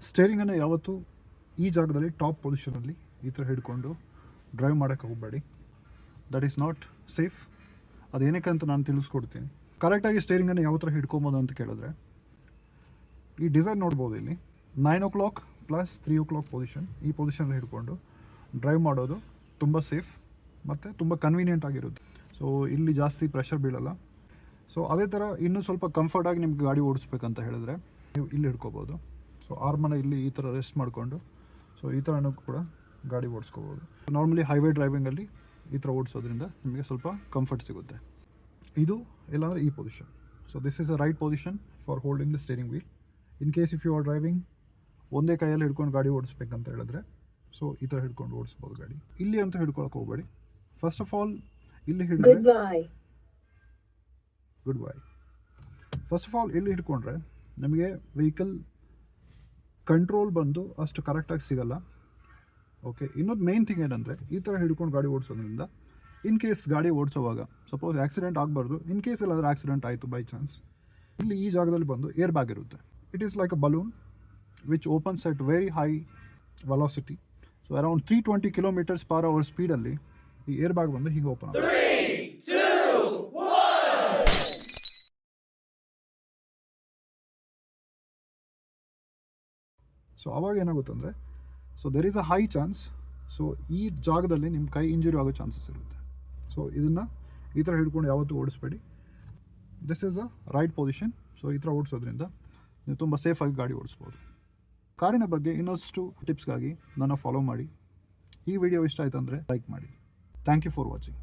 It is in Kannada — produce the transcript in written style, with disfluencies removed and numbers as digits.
ಸ್ಟೇರಿಂಗನ್ನು ಯಾವತ್ತೂ ಈ ಜಾಗದಲ್ಲಿ ಟಾಪ್ ಪೊಸಿಷನಲ್ಲಿ ಈ ಥರ ಹಿಡ್ಕೊಂಡು ಡ್ರೈವ್ ಮಾಡೋಕ್ಕೆ ಹೋಗಬೇಡಿ. That is not safe. ಅದೇನಕ್ಕೆ ಅಂತ ನಾನು ತಿಳಿಸ್ಕೊಡ್ತೀನಿ. ಕರೆಕ್ಟಾಗಿ ಸ್ಟೇರಿಂಗನ್ನು ಯಾವ ಥರ ಹಿಡ್ಕೊಬೋದು ಅಂತ ಕೇಳಿದ್ರೆ, ಈ ಡಿಸೈನ್ ನೋಡ್ಬೋದು. ಇಲ್ಲಿ 9 o'clock ಪ್ಲಸ್ 3 o'clock ಪೊಸಿಷನ್, ಈ ಪೊಸಿಷನಲ್ಲಿ ಹಿಡ್ಕೊಂಡು ಡ್ರೈವ್ ಮಾಡೋದು ತುಂಬ ಸೇಫ್ ಮತ್ತು ತುಂಬ ಕನ್ವೀನಿಯೆಂಟ್ ಆಗಿರುತ್ತೆ. ಸೊ ಇಲ್ಲಿ ಜಾಸ್ತಿ ಪ್ರೆಷರ್ ಬೀಳಲ್ಲ. ಸೊ ಅದೇ ಥರ ಇನ್ನೂ ಸ್ವಲ್ಪ ಕಂಫರ್ಟಾಗಿ ನಿಮ್ಗೆ ಗಾಡಿ ಓಡಿಸ್ಬೇಕಂತ ಹೇಳಿದ್ರೆ ನೀವು ಇಲ್ಲಿ ಹಿಡ್ಕೋಬೋದು. ಸೊ ಆರ್ಮನ್ನು ಇಲ್ಲಿ ಈ ಥರ ರೆಸ್ಟ್ ಮಾಡಿಕೊಂಡು ಸೊ ಈ ಥರನೂ ಕೂಡ ಗಾಡಿ ಓಡಿಸ್ಕೋಬೋದು. ನಾರ್ಮಲಿ ಹೈವೇ ಡ್ರೈವಿಂಗಲ್ಲಿ ಈ ಥರ ಓಡಿಸೋದ್ರಿಂದ ನಿಮಗೆ ಸ್ವಲ್ಪ ಕಂಫರ್ಟ್ ಸಿಗುತ್ತೆ. ಇದು ಇಲ್ಲಾಂದರೆ ಈ position. So this is a right position for holding the steering wheel. In case if you are driving ಒಂದೇ ಕೈಯಲ್ಲಿ ಹಿಡ್ಕೊಂಡು ಗಾಡಿ ಓಡಿಸ್ಬೇಕಂತ ಹೇಳಿದ್ರೆ ಸೊ ಈ ಥರ ಹಿಡ್ಕೊಂಡು ಓಡಿಸ್ಬೋದು ಗಾಡಿ. ಇಲ್ಲಿ ಅಂತ ಹಿಡ್ಕೊಳಕ್ಕೆ ಹೋಗಬೇಡಿ. ಫಸ್ಟ್ ಆಫ್ ಆಲ್ ಇಲ್ಲಿ ಹಿಡಿದ್ರೆ good bye. First of all ಇಲ್ಲಿ ಹಿಡ್ಕೊಂಡ್ರೆ ನಮಗೆ ವೆಹಿಕಲ್ ಕಂಟ್ರೋಲ್ ಬಂದು ಅಷ್ಟು ಕರೆಕ್ಟಾಗಿ ಸಿಗಲ್ಲ. ಓಕೆ, ಇನ್ನೊಂದು ಮೇನ್ ಥಿಂಗ್ ಏನಂದರೆ ಈ ಥರ ಹಿಡ್ಕೊಂಡು ಗಾಡಿ ಓಡಿಸೋದ್ರಿಂದ ಇನ್ ಕೇಸ್ ಗಾಡಿ ಓಡಿಸೋವಾಗ ಸಪೋಸ್ ಆಕ್ಸಿಡೆಂಟ್ ಆಗಬಾರ್ದು. ಇನ್ ಕೇಸ್ ಎಲ್ಲಾದರೂ ಆಕ್ಸಿಡೆಂಟ್ ಆಯಿತು ಬೈ ಚಾನ್ಸ್, ಇಲ್ಲಿ ಈ ಜಾಗದಲ್ಲಿ ಬಂದು ಏರ್ ಬ್ಯಾಗ್ ಇರುತ್ತೆ. It is like a balloon which opens at very high velocity. So around 320 km/h ಸ್ಪೀಡಲ್ಲಿ ಈ ಏರ್ ಬ್ಯಾಗ್ ಬಂದು ಹೀಗೆ ಓಪನ್ ಆಗುತ್ತೆ. ಸೊ ಅವಾಗ ಏನಾಗುತ್ತೆ ಅಂದರೆ, so there is a high chance, so ಈ ಜಾಗದಲ್ಲಿ ನಿಮ್ಮ ಕೈ ಇಂಜುರಿ ಆಗೋ ಚಾನ್ಸಸ್ ಇರುತ್ತೆ. ಸೊ ಇದನ್ನು ಈ ಥರ ಹಿಡ್ಕೊಂಡು ಯಾವತ್ತೂ ಓಡಿಸ್ಬೇಡಿ. This is a right position. So ಈ ಥರ ಓಡಿಸೋದ್ರಿಂದ ನೀವು ತುಂಬ ಸೇಫಾಗಿ ಗಾಡಿ ಓಡಿಸ್ಬೋದು. ಕಾರಿನ ಬಗ್ಗೆ ಇನ್ನಷ್ಟು ಟಿಪ್ಸ್ಗಾಗಿ ನನ್ನ ಫಾಲೋ ಮಾಡಿ. ಈ ವಿಡಿಯೋ ಇಷ್ಟ ಆಯ್ತು ಅಂದರೆ ಲೈಕ್ ಮಾಡಿ. Thank you for watching.